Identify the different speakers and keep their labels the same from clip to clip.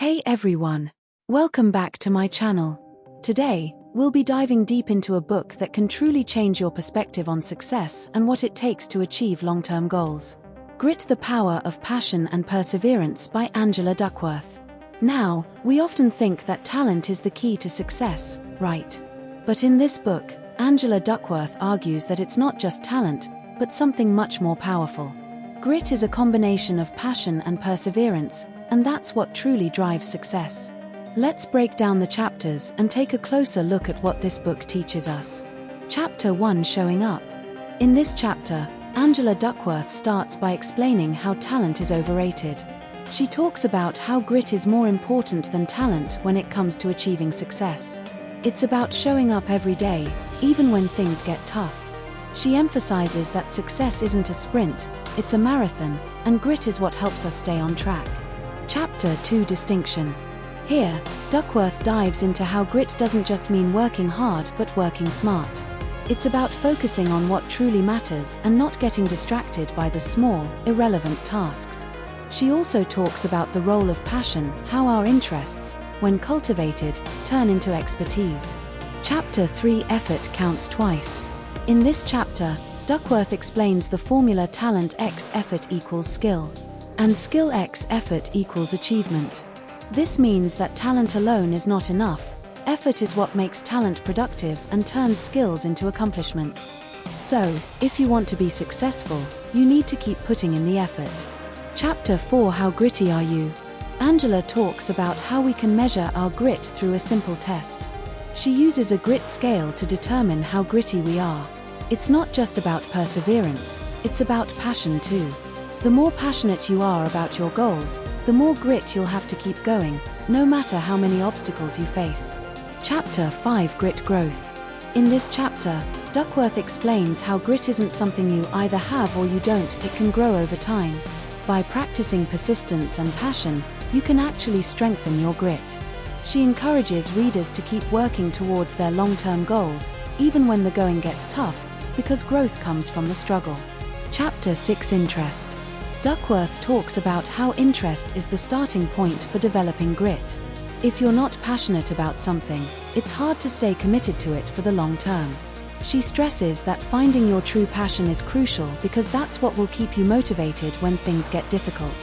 Speaker 1: Hey everyone! Welcome back to my channel. Today, we'll be diving deep into a book that can truly change your perspective on success and what it takes to achieve long-term goals. Grit: The Power of Passion and Perseverance by Angela Duckworth. Now, we often think that talent is the key to success, right? But in this book, Angela Duckworth argues that it's not just talent, but something much more powerful. Grit is a combination of passion and perseverance, and that's what truly drives success. Let's break down the chapters and take a closer look at what this book teaches us. Chapter 1: Showing Up. In this chapter, Angela Duckworth starts by explaining how talent is overrated. She talks about how grit is more important than talent when it comes to achieving success. It's about showing up every day, even when things get tough. She emphasizes that success isn't a sprint, it's a marathon, and grit is what helps us stay on track. Chapter 2: Distinction. Here, Duckworth dives into how grit doesn't just mean working hard but working smart. It's about focusing on what truly matters and not getting distracted by the small, irrelevant tasks. She also talks about the role of passion, how our interests, when cultivated, turn into expertise. Chapter 3: Effort Counts Twice. In this chapter, Duckworth explains the formula talent x effort equals skill, and skill x effort equals achievement. This means that talent alone is not enough. Effort is what makes talent productive and turns skills into accomplishments. So, if you want to be successful, you need to keep putting in the effort. Chapter 4: How gritty are you? Angela talks about how we can measure our grit through a simple test. She uses a grit scale to determine how gritty we are. It's not just about perseverance, it's about passion too. The more passionate you are about your goals, the more grit you'll have to keep going, no matter how many obstacles you face. Chapter 5: Grit Growth. In this chapter, Duckworth explains how grit isn't something you either have or you don't, it can grow over time. By practicing persistence and passion, you can actually strengthen your grit. She encourages readers to keep working towards their long-term goals, even when the going gets tough, because growth comes from the struggle. Chapter 6: Interest. Duckworth talks about how interest is the starting point for developing grit. If you're not passionate about something, it's hard to stay committed to it for the long term. She stresses that finding your true passion is crucial because that's what will keep you motivated when things get difficult.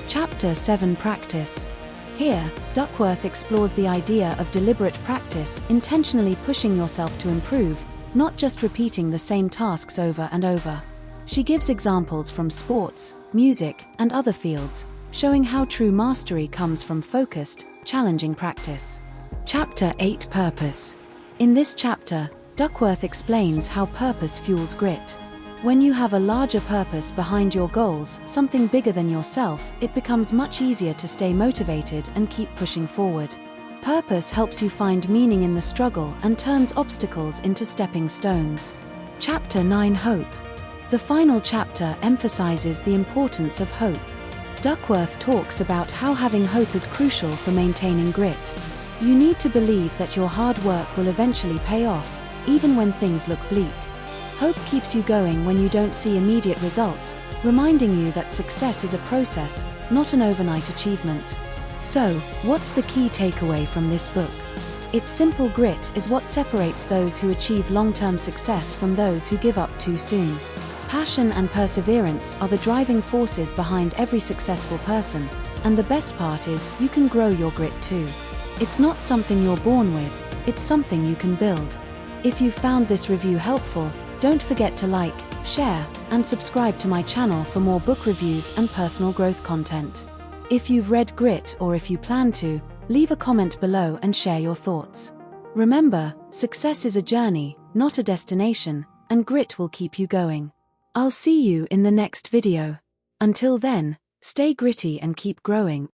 Speaker 1: Chapter 7: Practice. Here, Duckworth explores the idea of deliberate practice, intentionally pushing yourself to improve, not just repeating the same tasks over and over. She gives examples from sports, music, and other fields, showing how true mastery comes from focused, challenging practice. Chapter 8: Purpose. In this chapter, Duckworth explains how purpose fuels grit. When you have a larger purpose behind your goals, something bigger than yourself, it becomes much easier to stay motivated and keep pushing forward. Purpose helps you find meaning in the struggle and turns obstacles into stepping stones. Chapter 9: Hope. The final chapter emphasizes the importance of hope. Duckworth talks about how having hope is crucial for maintaining grit. You need to believe that your hard work will eventually pay off, even when things look bleak. Hope keeps you going when you don't see immediate results, reminding you that success is a process, not an overnight achievement. So, what's the key takeaway from this book? It's simple: grit is what separates those who achieve long-term success from those who give up too soon. Passion and perseverance are the driving forces behind every successful person, and the best part is, you can grow your grit too. It's not something you're born with, it's something you can build. If you found this review helpful, don't forget to like, share, and subscribe to my channel for more book reviews and personal growth content. If you've read Grit or if you plan to, leave a comment below and share your thoughts. Remember, success is a journey, not a destination, and grit will keep you going. I'll see you in the next video. Until then, stay gritty and keep growing.